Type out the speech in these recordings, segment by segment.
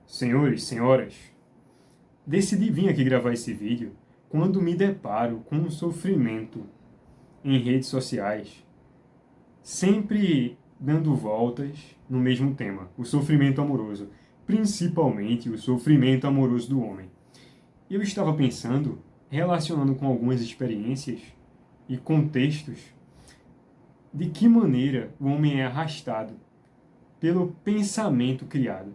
Senhores, senhoras, decidi vir aqui gravar esse vídeo quando me deparo com um sofrimento em redes sociais, sempre dando voltas no mesmo tema, o sofrimento amoroso, principalmente o sofrimento amoroso do homem. Eu estava pensando, relacionando com algumas experiências e contextos, de que maneira o homem é arrastado pelo pensamento criado,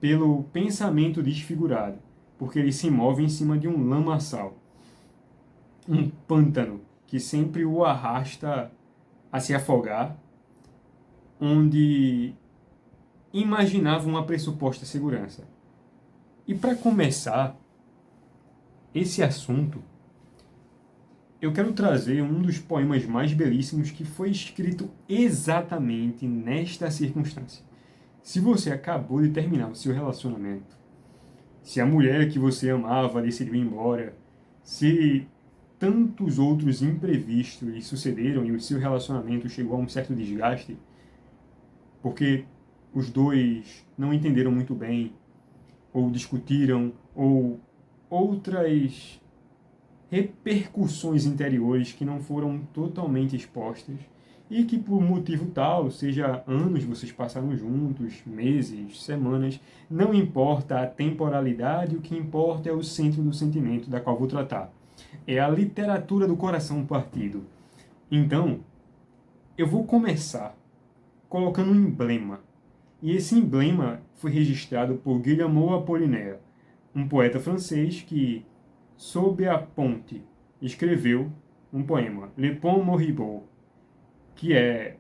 pelo pensamento desfigurado, porque ele se move em cima de um lamaçal, um pântano que sempre o arrasta a se afogar, onde imaginava uma pressuposta segurança. E para começar esse assunto, eu quero trazer um dos poemas mais belíssimos que foi escrito exatamente nesta circunstância. Se você acabou de terminar o seu relacionamento, se a mulher que você amava decidiu ir embora, se tantos outros imprevistos lhe sucederam e o seu relacionamento chegou a um certo desgaste, porque os dois não entenderam muito bem, ou discutiram, ou outras repercussões interiores que não foram totalmente expostas, e que por motivo tal, seja anos vocês passaram juntos, meses, semanas, não importa a temporalidade, o que importa é o centro do sentimento da qual vou tratar. É a literatura do coração partido. Então, eu vou começar colocando um emblema. E esse emblema foi registrado por Guillermo Apollinaire, um poeta francês que, sob a ponte, escreveu um poema, Le Pont Moribond, que é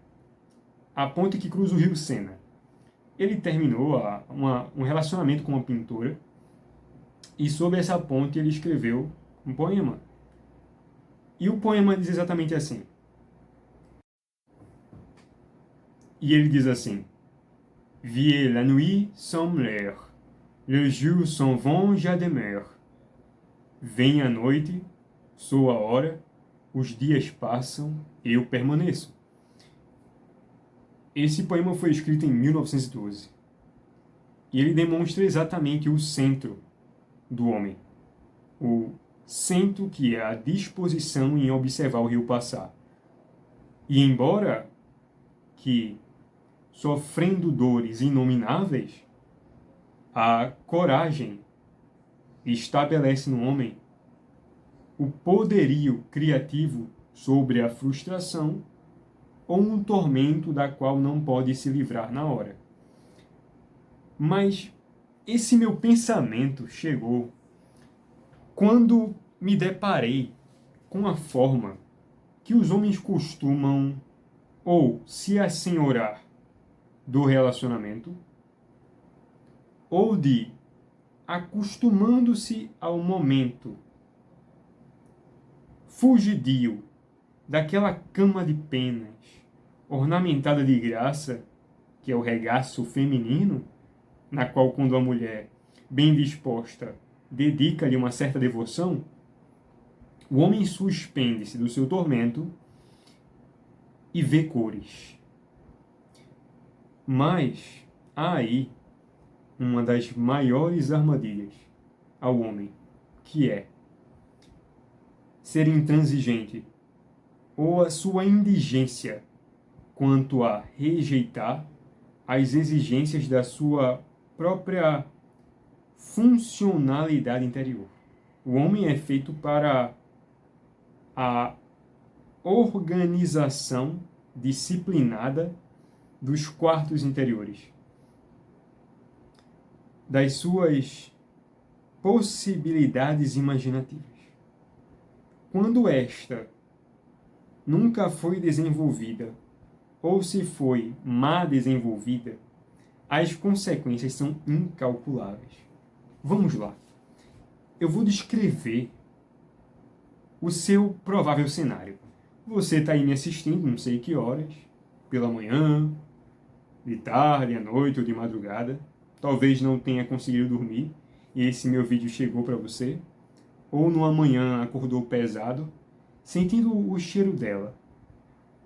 a ponte que cruza o rio Sena. Ele terminou um relacionamento com uma pintora e sobre essa ponte ele escreveu um poema. E o poema diz exatamente assim. E ele diz assim: Vie la nuit sans l'air, le jour s'en vont, já demeure. Vem a noite, sou a hora, os dias passam, eu permaneço. Esse poema foi escrito em 1912 e ele demonstra exatamente o centro do homem, o centro que é a disposição em observar o rio passar. E embora que sofrendo dores inomináveis, a coragem estabelece no homem o poderio criativo sobre a frustração ou um tormento da qual não pode se livrar na hora. Mas esse meu pensamento chegou quando me deparei com a forma que os homens costumam ou se assenhorar do relacionamento ou de acostumando-se ao momento fugidio daquela cama de penas ornamentada de graça, que é o regaço feminino, na qual quando a mulher, bem disposta, dedica-lhe uma certa devoção, o homem suspende-se do seu tormento e vê cores. Mas há aí uma das maiores armadilhas ao homem, que é ser intransigente ou a sua indigência quanto a rejeitar as exigências da sua própria funcionalidade interior. O homem é feito para a organização disciplinada dos quartos interiores, das suas possibilidades imaginativas. Quando esta nunca foi desenvolvida, ou se foi má desenvolvida, as consequências são incalculáveis. Vamos lá. Eu vou descrever o seu provável cenário. Você está aí me assistindo, não sei que horas, pela manhã, de tarde, à noite ou de madrugada. Talvez não tenha conseguido dormir e esse meu vídeo chegou para você. Ou numa manhã acordou pesado, sentindo o cheiro dela,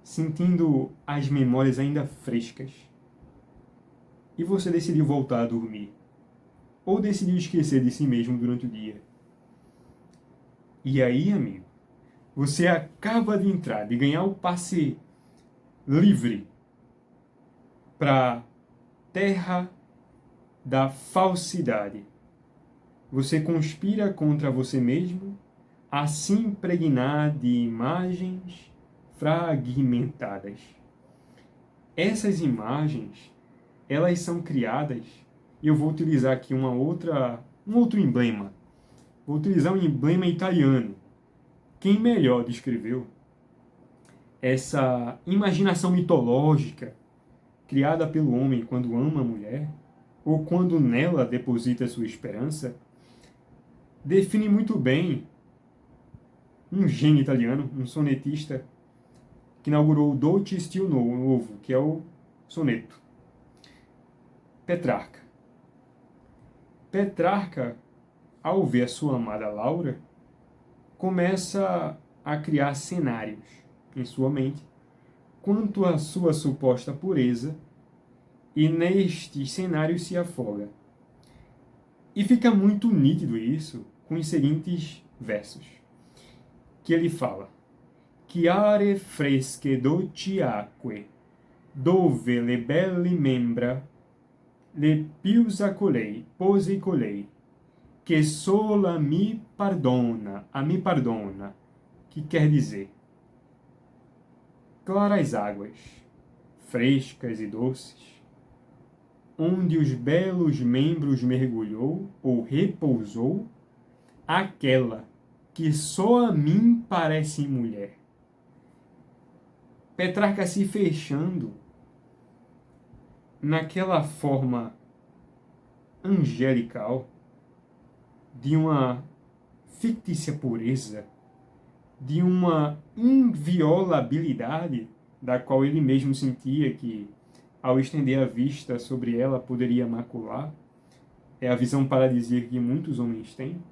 sentindo as memórias ainda frescas. E você decidiu voltar a dormir. ou decidiu esquecer de si mesmo durante o dia? E aí, amigo, você acaba de entrar, de ganhar o passe livre para terra da falsidade. Você conspira contra você mesmo a se impregnar de imagens fragmentadas. Essas imagens, elas são criadas, e eu vou utilizar aqui um outro emblema. Vou utilizar um emblema italiano. Quem melhor descreveu essa imaginação mitológica criada pelo homem quando ama a mulher, ou quando nela deposita sua esperança, define muito bem um gênio italiano, um sonetista, que inaugurou o Dolce Stil Novo, que é o soneto. Petrarca. Petrarca, ao ver a sua amada Laura, começa a criar cenários em sua mente quanto à sua suposta pureza, e nestes cenários se afoga. E fica muito nítido isso com os seguintes versos, que ele fala: Chiare fresche dolci acque, dove le belle membra, le piusa colei, pose colei, que sola a mi pardona, que quer dizer, claras águas, frescas e doces, onde os belos membros mergulhou ou repousou, aquela que só a mim parece mulher. Petrarca se fechando naquela forma angelical de uma fictícia pureza, de uma inviolabilidade da qual ele mesmo sentia que, ao estender a vista sobre ela, poderia macular. É a visão paradisíaca que muitos homens têm.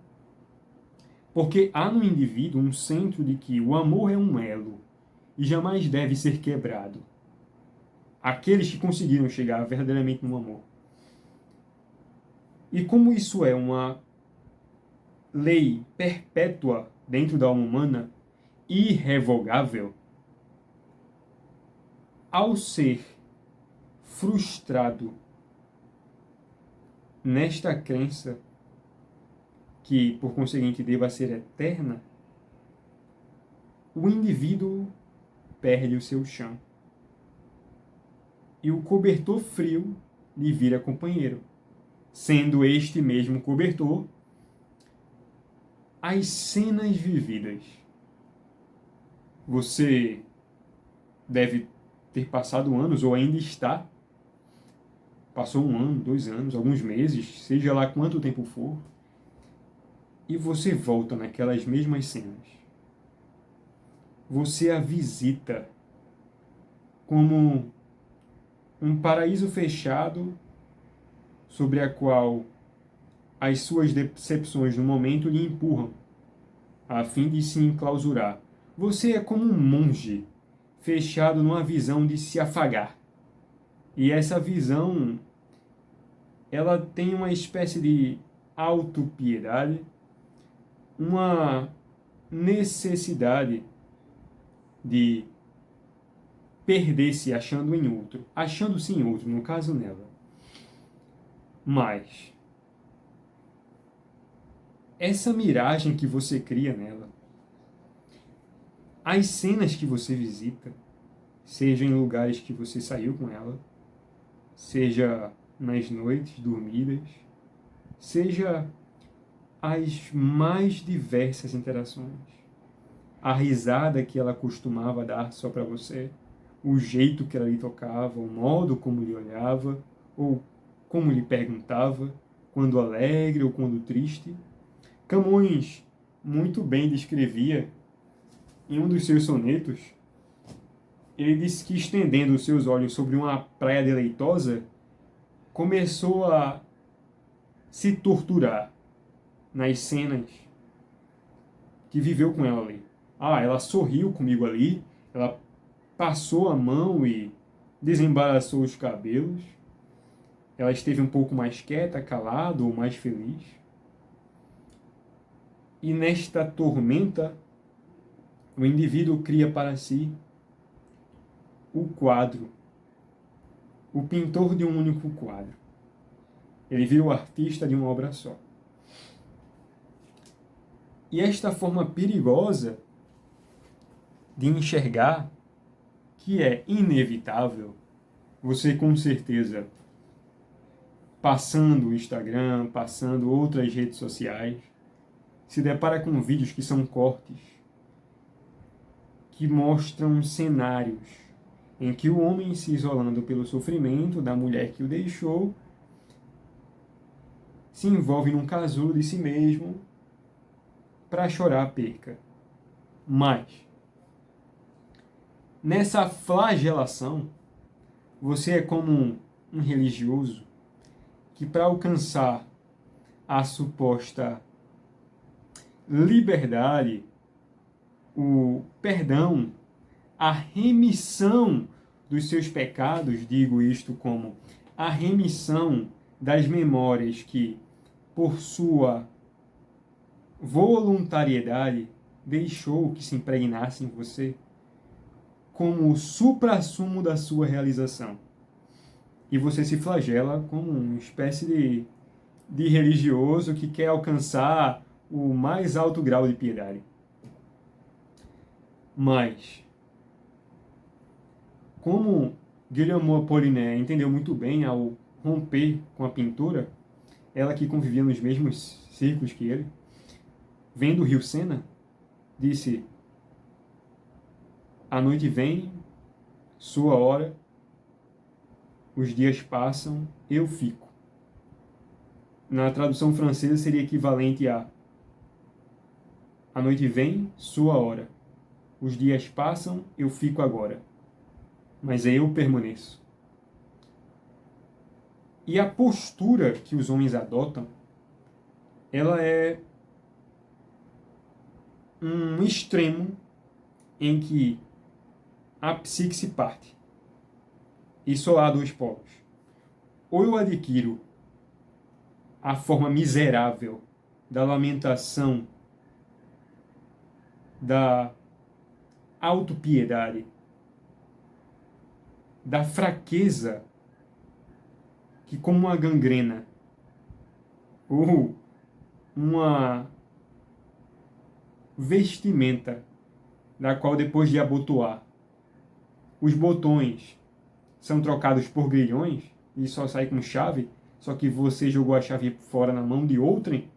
Porque há no indivíduo um centro de que o amor é um elo e jamais deve ser quebrado. Aqueles que conseguiram chegar verdadeiramente no amor. E como isso é uma lei perpétua dentro da alma humana, irrevogável, ao ser frustrado nesta crença, que por conseguinte deva ser eterna, o indivíduo perde o seu chão. E o cobertor frio lhe vira companheiro, sendo este mesmo cobertor as cenas vividas. Você deve ter passado anos, ou ainda está, passou 1 ano, 2 anos, alguns meses, seja lá quanto tempo for, e você volta naquelas mesmas cenas. Você a visita como um paraíso fechado sobre a qual as suas decepções no momento lhe empurram, a fim de se enclausurar. Você é como um monge fechado numa visão de se afagar. E essa visão, ela tem uma espécie de autopiedade, uma necessidade de perder-se achando-se em outro, no caso nela. Mas essa miragem que você cria nela, as cenas que você visita, seja em lugares que você saiu com ela, seja nas noites dormidas, seja as mais diversas interações, a risada que ela costumava dar só para você, o jeito que ela lhe tocava, o modo como lhe olhava, ou como lhe perguntava, quando alegre ou quando triste. Camões muito bem descrevia, em um dos seus sonetos, ele disse que, estendendo os seus olhos sobre uma praia deleitosa, começou a se torturar nas cenas que viveu com ela ali. Ela sorriu comigo ali, ela passou a mão e desembaraçou os cabelos, ela esteve um pouco mais quieta, calada ou mais feliz. E nesta tormenta, o indivíduo cria para si o quadro, o pintor de um único quadro. Ele vira o artista de uma obra só. E esta forma perigosa de enxergar, que é inevitável, você com certeza, passando o Instagram, passando outras redes sociais, se depara com vídeos que são cortes, que mostram cenários em que o homem se isolando pelo sofrimento da mulher que o deixou, se envolve num casulo de si mesmo para chorar a perca. Mas, nessa flagelação, você é como um religioso que, para alcançar a suposta liberdade, o perdão, a remissão dos seus pecados, digo isto como a remissão das memórias que, por sua voluntariedade, deixou que se impregnassem em você, como o suprassumo da sua realização. E você se flagela como uma espécie de religioso que quer alcançar o mais alto grau de piedade. Mas, como Guillermo Apollinaire entendeu muito bem ao romper com a pintura, ela que convivia nos mesmos círculos que ele, vendo o rio Sena, disse: a noite vem, sua hora, os dias passam, eu fico. Na tradução francesa seria equivalente a: a noite vem, sua hora, os dias passam, eu fico agora, mas eu permaneço. E a postura que os homens adotam, ela é um extremo em que a psique se parte. E só há dois polos. Ou eu adquiro a forma miserável da lamentação, da autopiedade, da fraqueza, que como uma gangrena, ou uma vestimenta, da qual depois de abotoar, os botões são trocados por grilhões e só sai com chave, só que você jogou a chave fora na mão de outrem,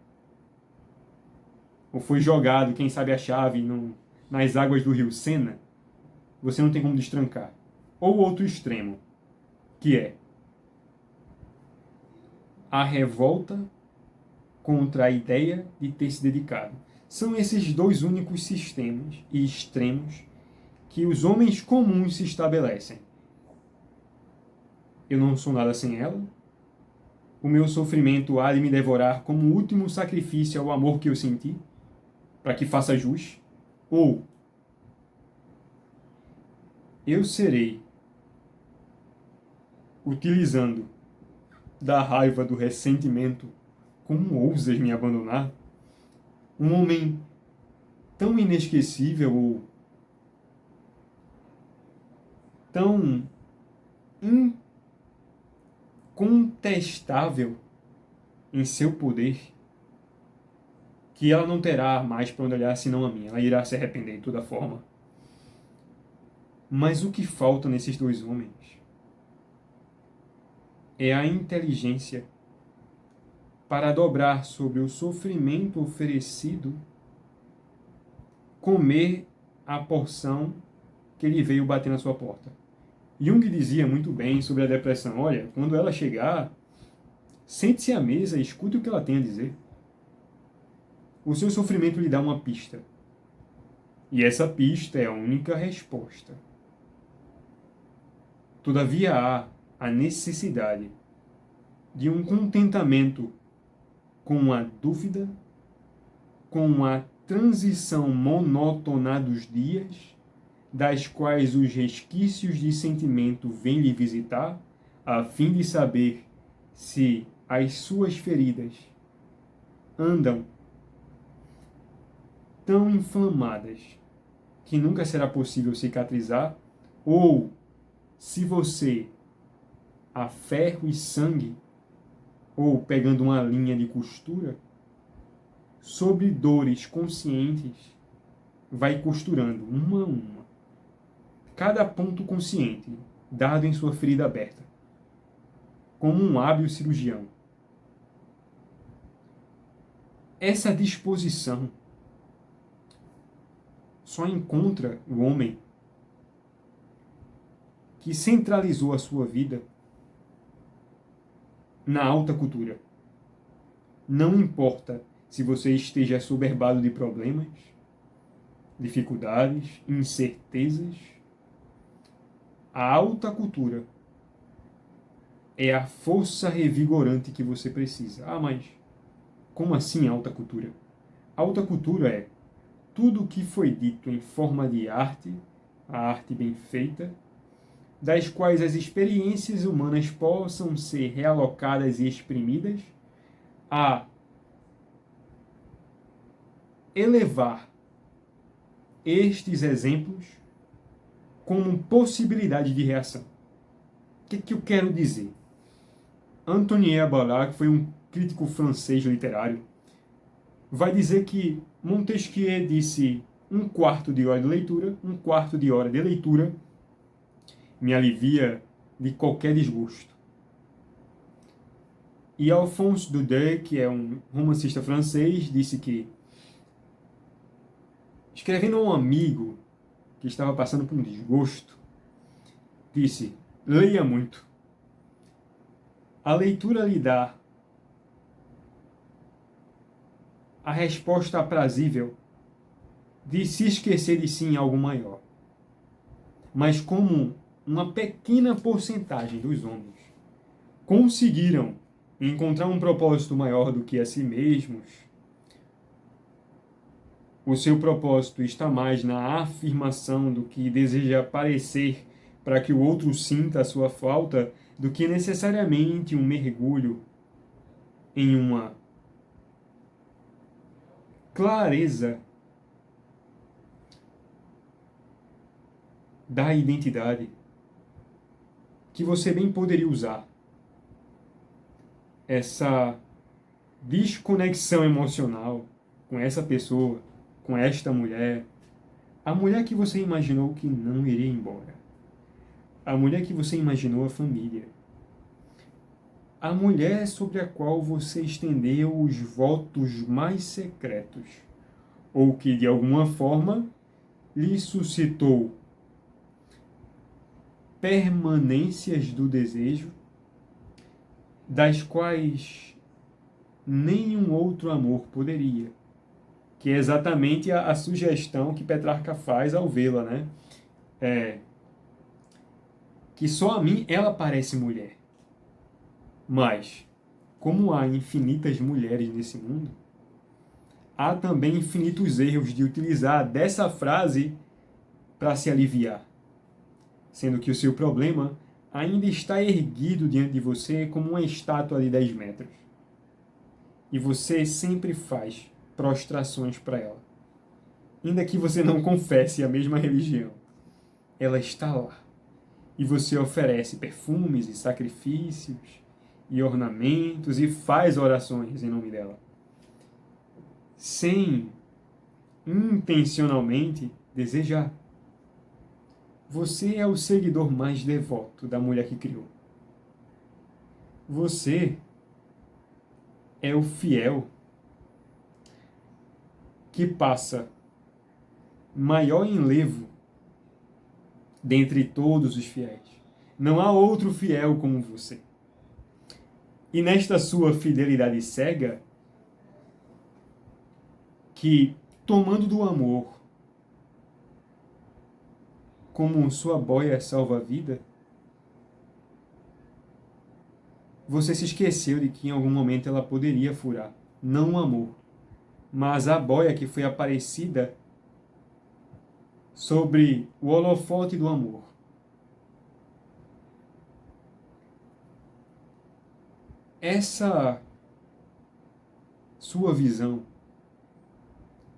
ou foi jogado, quem sabe, a chave nas águas do rio Sena, você não tem como destrancar. Ou outro extremo, que é a revolta contra a ideia de ter se dedicado. São esses dois únicos sistemas e extremos que os homens comuns se estabelecem. Eu não sou nada sem ela. O meu sofrimento há de me devorar como último sacrifício ao amor que eu senti, para que faça jus. Ou eu serei, utilizando da raiva, do ressentimento, como ousas me abandonar? Um homem tão inesquecível ou tão incontestável em seu poder, que ela não terá mais para onde olhar senão a mim. Ela irá se arrepender de toda forma. Mas o que falta nesses dois homens é a inteligência para dobrar sobre o sofrimento oferecido, comer a porção que lhe veio bater na sua porta. Jung dizia muito bem sobre a depressão: olha, quando ela chegar, sente-se à mesa e escute o que ela tem a dizer. O seu sofrimento lhe dá uma pista. E essa pista é a única resposta. Todavia há a necessidade de um contentamento com a dúvida, com a transição monótona dos dias, das quais os resquícios de sentimento vêm lhe visitar, a fim de saber se as suas feridas andam tão inflamadas que nunca será possível cicatrizar, ou se você, a ferro e sangue, ou pegando uma linha de costura, sobre dores conscientes, vai costurando uma a uma, cada ponto consciente dado em sua ferida aberta, como um hábil cirurgião. Essa disposição só encontra o homem que centralizou a sua vida na alta cultura. Não importa se você esteja assoberbado de problemas, dificuldades, incertezas, a alta cultura é a força revigorante que você precisa. Ah, mas como assim alta cultura? Alta cultura é tudo o que foi dito em forma de arte, a arte bem feita, das quais as experiências humanas possam ser realocadas e exprimidas a elevar estes exemplos como possibilidade de reação. O que eu quero dizer? Antoine Abalat, que foi um crítico francês literário, vai dizer que Montesquieu disse 1/4 de hora de leitura, 1/4 de hora de leitura me alivia de qualquer desgosto. E Alphonse Daudet, que é um romancista francês, disse que, escrevendo a um amigo que estava passando por um desgosto, disse: leia muito. A leitura lhe dá a resposta aprazível de se esquecer de si em algo maior. Mas como uma pequena porcentagem dos homens conseguiram encontrar um propósito maior do que a si mesmos, o seu propósito está mais na afirmação do que deseja parecer para que o outro sinta a sua falta do que necessariamente um mergulho em uma clareza da identidade que você bem poderia usar. Essa desconexão emocional com essa pessoa, com esta mulher, a mulher que você imaginou que não iria embora, a mulher que você imaginou a família, a mulher sobre a qual você estendeu os votos mais secretos, ou que de alguma forma lhe suscitou permanências do desejo, das quais nenhum outro amor poderia. Que é exatamente a sugestão que Petrarca faz ao vê-la, né? Que só a mim ela parece mulher. Mas, como há infinitas mulheres nesse mundo, há também infinitos erros de utilizar dessa frase para se aliviar. Sendo que o seu problema ainda está erguido diante de você como uma estátua de 10 metros. E você sempre faz prostrações para ela. Ainda que você não confesse a mesma religião, ela está lá. E você oferece perfumes e sacrifícios e ornamentos e faz orações em nome dela. Sem intencionalmente desejar. Você é o seguidor mais devoto da mulher que criou. Você é o fiel que passa maior enlevo dentre todos os fiéis. Não há outro fiel como você. E nesta sua fidelidade cega, que, tomando do amor como sua boia salva-vida, você se esqueceu de que em algum momento ela poderia furar. Não o amor, mas a boia que foi aparecida sobre o holofote do amor. essa sua visão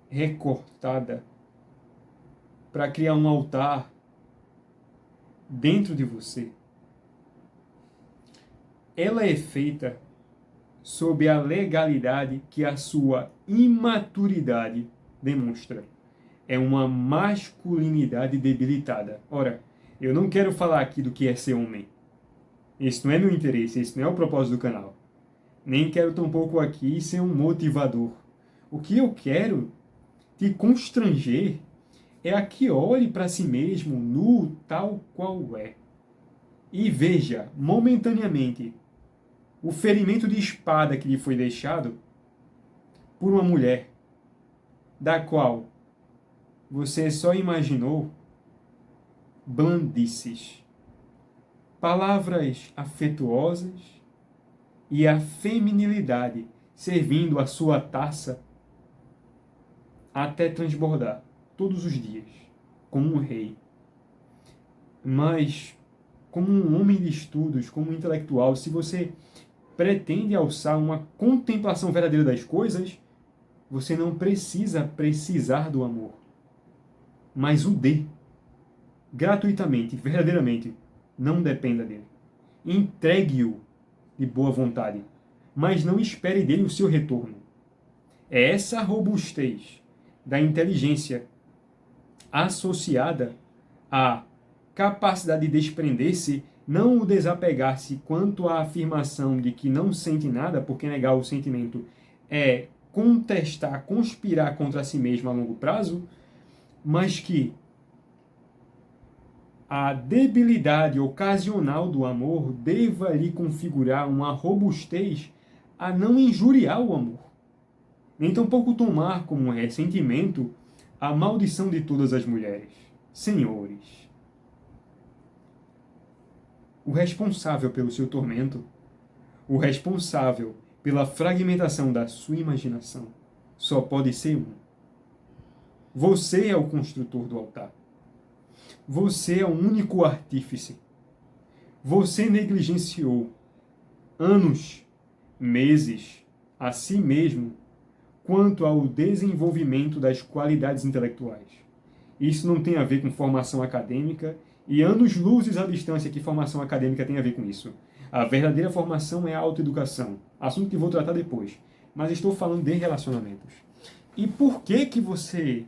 recortada para criar um altar dentro de você, ela é feita sob a legalidade que a sua imaturidade demonstra. É uma masculinidade debilitada. Ora, eu não quero falar aqui do que é ser homem. Esse não é meu interesse, esse não é o propósito do canal. Nem quero tampouco aqui ser um motivador. O que eu quero te constranger é a que olhe para si mesmo nu tal qual é. E veja, momentaneamente, o ferimento de espada que lhe foi deixado por uma mulher, da qual você só imaginou blandices, palavras afetuosas e a feminilidade servindo a sua taça até transbordar todos os dias, como um rei. Mas, como um homem de estudos, como um intelectual, se você pretende alçar uma contemplação verdadeira das coisas, você não precisa precisar do amor, mas o dê gratuitamente, verdadeiramente. Não dependa dele. Entregue-o de boa vontade, mas não espere dele o seu retorno. É essa robustez da inteligência associada à capacidade de desprender-se, não o desapegar-se quanto à afirmação de que não sente nada, porque negar o sentimento é contestar, conspirar contra si mesmo a longo prazo, mas que a debilidade ocasional do amor deva lhe configurar uma robustez a não injuriar o amor, nem tampouco tomar como um ressentimento a maldição de todas as mulheres. Senhores, o responsável pelo seu tormento, o responsável pela fragmentação da sua imaginação, só pode ser um. Você é o construtor do altar. Você é o único artífice. Você negligenciou anos, meses, a si mesmo, quanto ao desenvolvimento das qualidades intelectuais. Isso não tem a ver com formação acadêmica e anos-luzes à distância que formação acadêmica tem a ver com isso. A verdadeira formação é a autoeducação, assunto que vou tratar depois, mas estou falando de relacionamentos. E por que você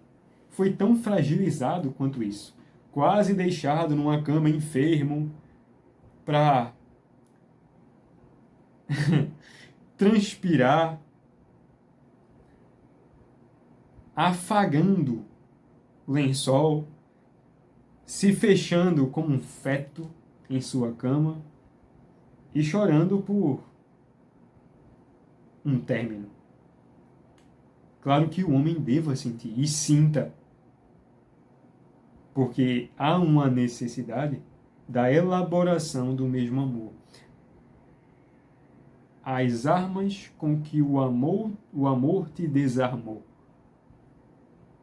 foi tão fragilizado quanto isso? Quase deixado numa cama enfermo para transpirar, afagando o lençol, se fechando como um feto em sua cama e chorando por um término. Claro que o homem deva sentir e sinta, porque há uma necessidade da elaboração do mesmo amor. As armas com que o amor te desarmou.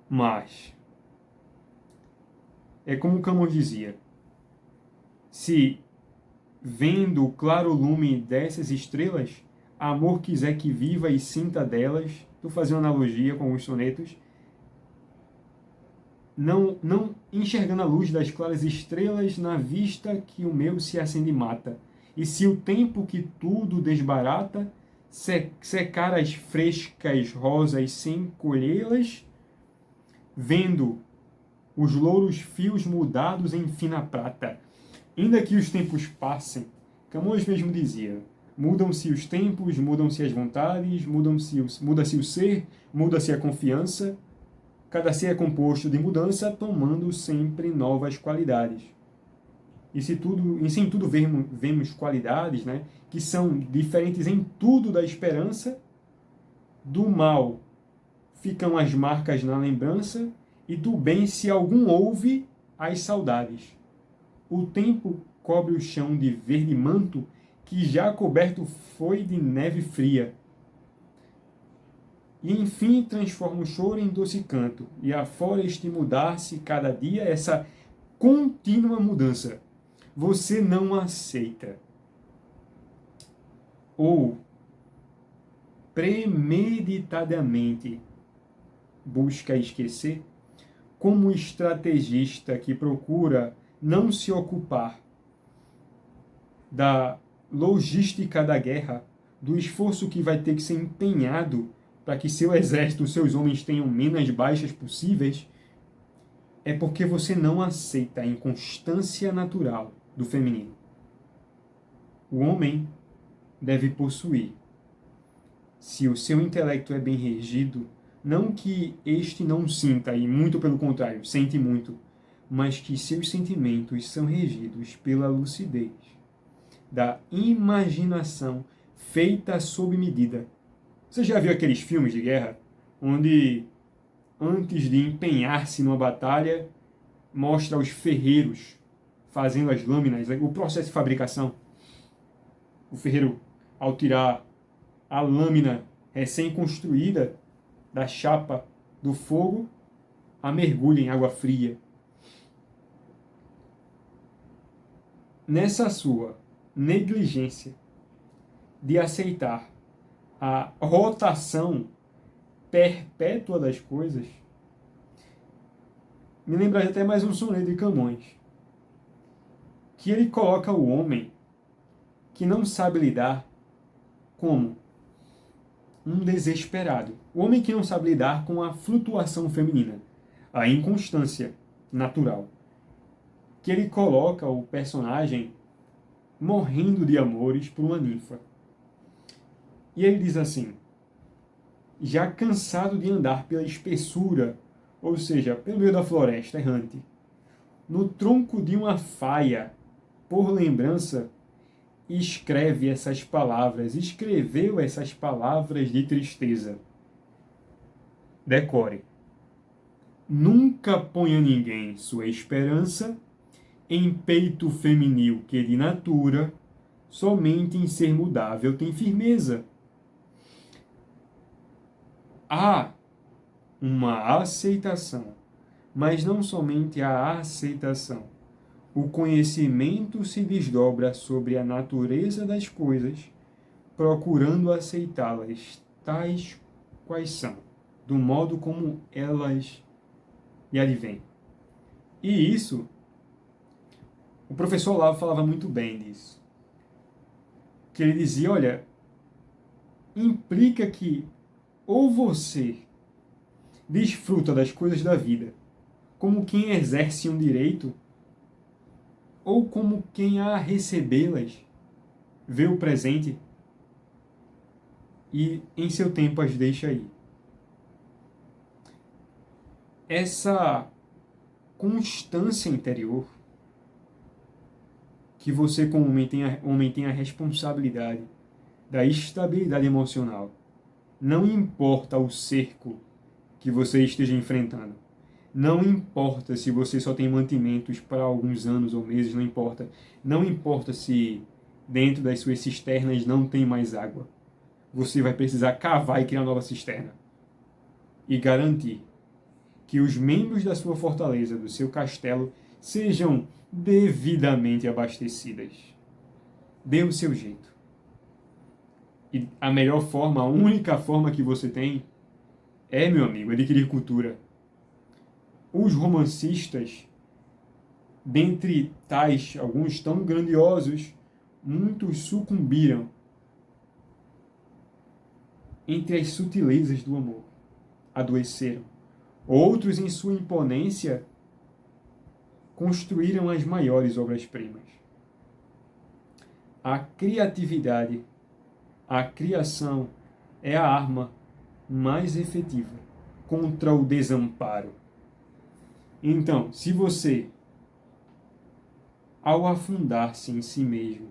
Mas, é como Camões dizia, se vendo o claro lume dessas estrelas, amor quiser que viva e sinta delas, tu fazia uma analogia com os sonetos, não enxergando a luz das claras estrelas na vista que o meu se acende e mata. E se o tempo que tudo desbarata, secar as frescas rosas sem colhê-las, vendo os louros fios mudados em fina prata. Ainda que os tempos passem, Camões mesmo dizia, mudam-se os tempos, mudam-se as vontades, muda-se o ser, muda-se a confiança. Cada ser é composto de mudança, tomando sempre novas qualidades. E se em tudo vemos qualidades, né, que são diferentes em tudo da esperança, do mal ficam as marcas na lembrança, e do bem, se algum houve, as saudades. O tempo cobre o chão de verde manto, que já coberto foi de neve fria. E enfim transforma o choro em doce canto, e afora este mudar-se cada dia, essa contínua mudança. Você não aceita. ou premeditadamente busca esquecer, como estrategista que procura não se ocupar da logística da guerra, do esforço que vai ter que ser empenhado para que seu exército, seus homens tenham menos baixas possíveis, é porque você não aceita a inconstância natural do feminino. O homem deve possuir, se o seu intelecto é bem regido, não que este não sinta, e muito pelo contrário, sente muito, mas que seus sentimentos são regidos pela lucidez, da imaginação feita sob medida. Você já viu aqueles filmes de guerra onde, antes de empenhar-se numa batalha, mostra os ferreiros fazendo as lâminas, o processo de fabricação? O ferreiro, ao tirar a lâmina recém-construída da chapa do fogo, a mergulha em água fria. Nessa sua negligência de aceitar a rotação perpétua das coisas, me lembra até mais um soneto de Camões, que ele coloca o homem que não sabe lidar como um desesperado. O homem que não sabe lidar com a flutuação feminina, a inconstância natural. Que ele coloca o personagem morrendo de amores por uma ninfa. E ele diz assim: já cansado de andar pela espessura, ou seja, pelo meio da floresta errante, no tronco de uma faia, por lembrança, escreveu essas palavras de tristeza. Decore. Nunca ponha ninguém sua esperança em peito feminil que de natura somente em ser mudável tem firmeza. Há uma aceitação, mas não somente a aceitação. O conhecimento se desdobra sobre a natureza das coisas, procurando aceitá-las tais quais são, do modo como elas lhe advêm. E isso, o professor Olavo falava muito bem disso. Que ele dizia, olha, implica que ou você desfruta das coisas da vida como quem exerce um direito, ou como quem a recebê-las vê o presente e em seu tempo as deixa aí. Essa constância interior que você como homem tem a responsabilidade da estabilidade emocional. Não importa o cerco que você esteja enfrentando. Não importa se você só tem mantimentos para alguns anos ou meses, não importa. Não importa se dentro das suas cisternas não tem mais água. Você vai precisar cavar e criar uma nova cisterna. E garantir que os membros da sua fortaleza, do seu castelo, sejam devidamente abastecidas. Dê o seu jeito. E a melhor forma, a única forma que você tem é, meu amigo, adquirir cultura. Os romancistas, dentre tais, alguns tão grandiosos, muitos sucumbiram entre as sutilezas do amor, adoeceram. Outros, em sua imponência, construíram as maiores obras-primas. A criatividade, a criação é a arma mais efetiva contra o desamparo. Então, se você, ao afundar-se em si mesmo,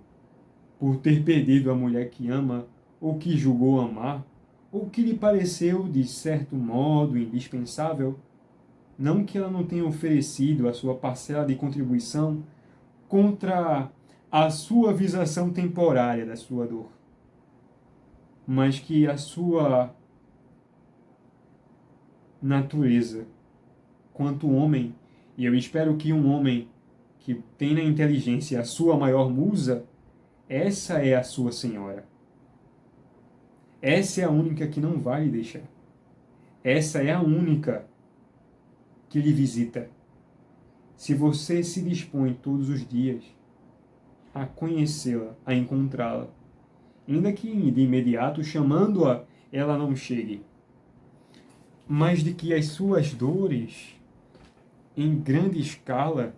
por ter perdido a mulher que ama, ou que julgou amar, ou que lhe pareceu, de certo modo, indispensável, não que ela não tenha oferecido a sua parcela de contribuição contra a suavização temporária da sua dor, mas que a sua natureza, quanto homem, e eu espero que um homem que tem na inteligência a sua maior musa, essa é a sua senhora. Essa é a única que não vai lhe deixar. Essa é a única que lhe visita. Se você se dispõe todos os dias a conhecê-la, a encontrá-la, ainda que de imediato chamando-a, ela não chegue, mas de que as suas dores, em grande escala,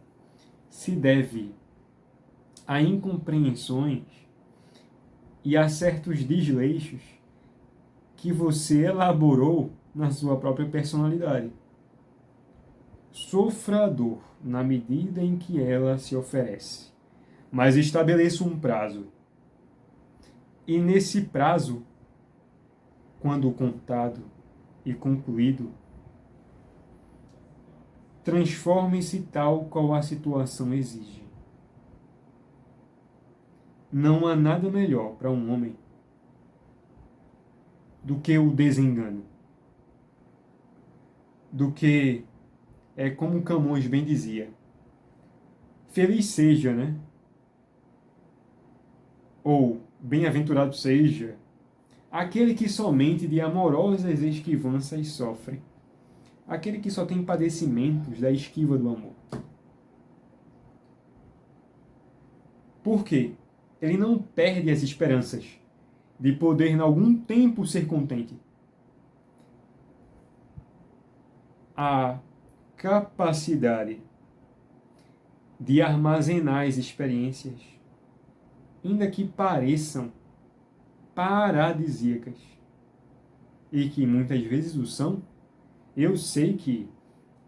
se deve a incompreensões e a certos desleixos que você elaborou na sua própria personalidade. Sofra a dor na medida em que ela se oferece, mas estabeleça um prazo. E nesse prazo, quando contado e concluído, transforme-se tal qual a situação exige. Não há nada melhor para um homem do que o desengano, do que, como Camões bem dizia, feliz seja, né? Ou bem-aventurado seja aquele que somente de amorosas esquivanças sofre, aquele que só tem padecimentos da esquiva do amor. Por quê? Ele não perde as esperanças de poder, em algum tempo, ser contente. A capacidade de armazenar as experiências, ainda que pareçam paradisíacas, e que muitas vezes o são, eu sei que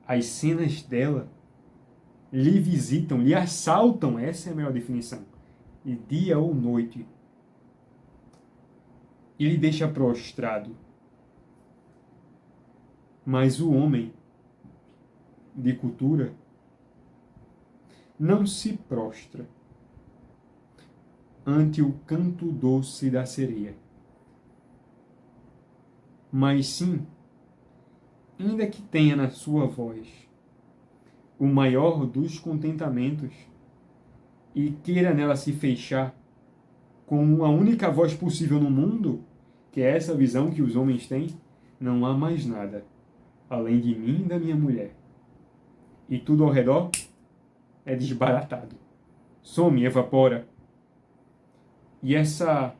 as cenas dela lhe visitam, lhe assaltam, essa é a melhor definição, de dia ou noite, e lhe deixa prostrado. Mas o homem de cultura não se prostra ante o canto doce da sereia, mas sim, ainda que tenha na sua voz o maior dos contentamentos e queira nela se fechar com a única voz possível no mundo, que é essa visão que os homens têm, não há mais nada além de mim e da minha mulher. E tudo ao redor é desbaratado, some, evapora. E essa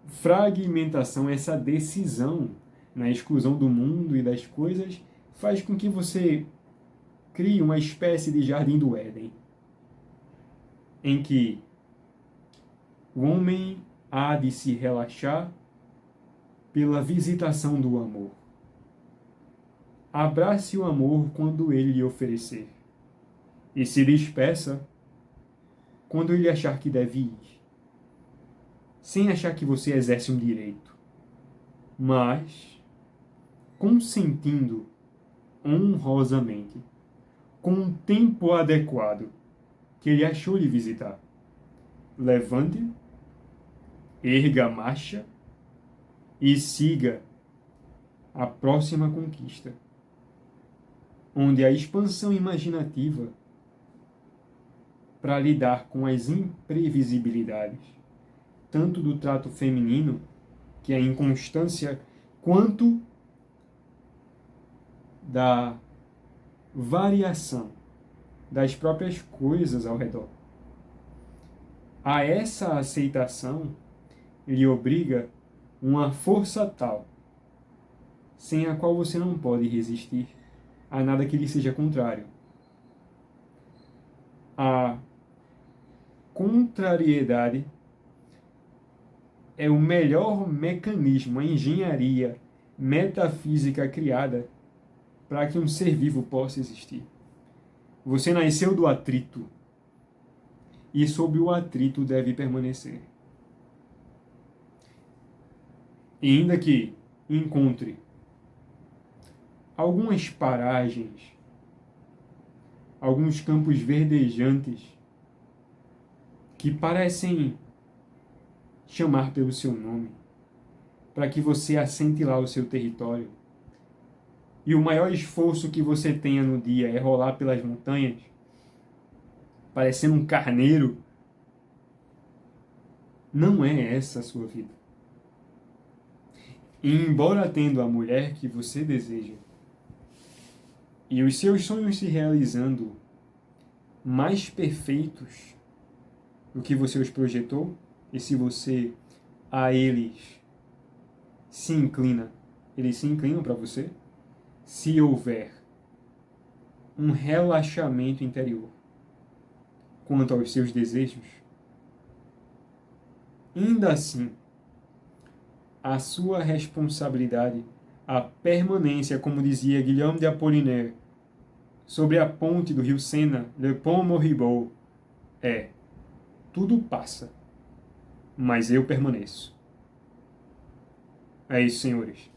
fragmentação, essa decisão na exclusão do mundo e das coisas, faz com que você crie uma espécie de jardim do Éden, em que o homem há de se relaxar pela visitação do amor. Abrace o amor quando ele lhe oferecer, e se despeça quando ele achar que deve ir, sem achar que você exerce um direito, mas consentindo honrosamente, com um tempo adequado que ele achou lhe visitar. Levante, erga a marcha e siga a próxima conquista, onde a expansão imaginativa para lidar com as imprevisibilidades, tanto do trato feminino, que é a inconstância, quanto da variação das próprias coisas ao redor. A essa aceitação lhe obriga uma força tal, sem a qual você não pode resistir a nada que lhe seja contrário. A contrariedade é o melhor mecanismo, a engenharia metafísica criada para que um ser vivo possa existir. Você nasceu do atrito e sob o atrito deve permanecer. E ainda que encontre algumas paragens, alguns campos verdejantes que parecem chamar pelo seu nome, para que você assente lá o seu território, e o maior esforço que você tenha no dia é rolar pelas montanhas, parecendo um carneiro, não é essa a sua vida. E embora tendo a mulher que você deseja, e os seus sonhos se realizando mais perfeitos do que você os projetou, e se você a eles se inclina, eles se inclinam para você, se houver um relaxamento interior quanto aos seus desejos, ainda assim, a sua responsabilidade, a permanência, como dizia Guillaume de Apollinaire, sobre a ponte do rio Sena, Le Pont Moribond, é: tudo passa, mas eu permaneço. É isso, senhores.